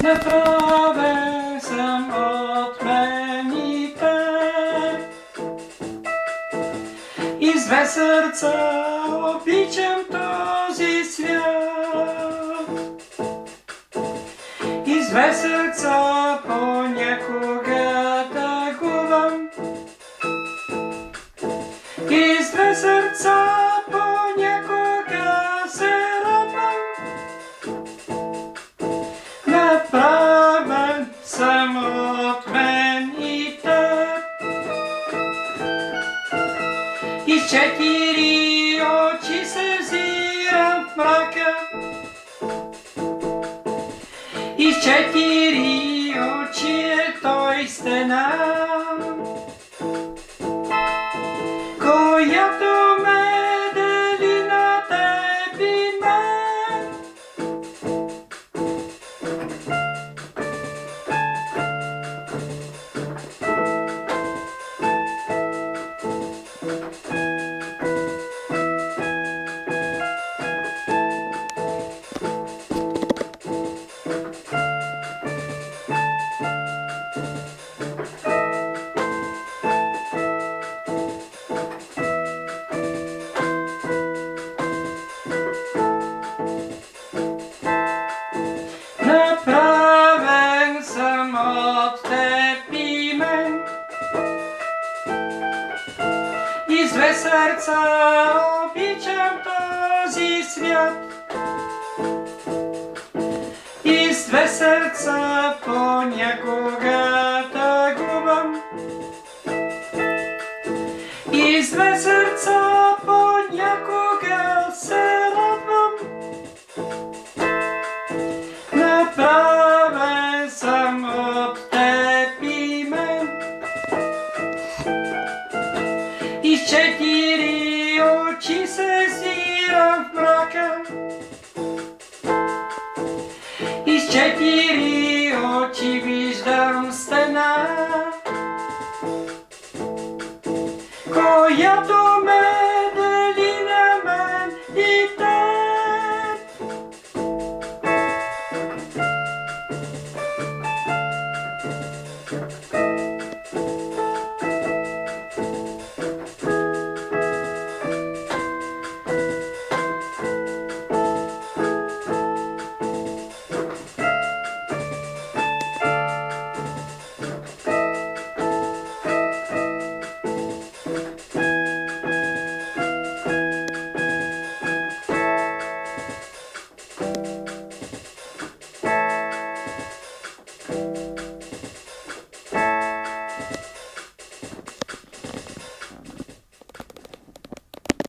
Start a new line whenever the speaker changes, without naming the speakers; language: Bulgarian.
Направен съм от мен и теб. Из две сърца обичам този свят. Из две сърца понякога тъгувам. Из две сърца понякога се радвам. Направен съм от мен и теб. Из четири очи се взирам в мрака. Из четири очи е той стена, която ме дели на теб и мен. Направен съм от теб и мен. Из две сърца обичам този свят. Из две сърца понякога тъгувам. Из две сърца понякога се радвам. Направен съм от теб и мен. Из четири очи се взирам в мрака.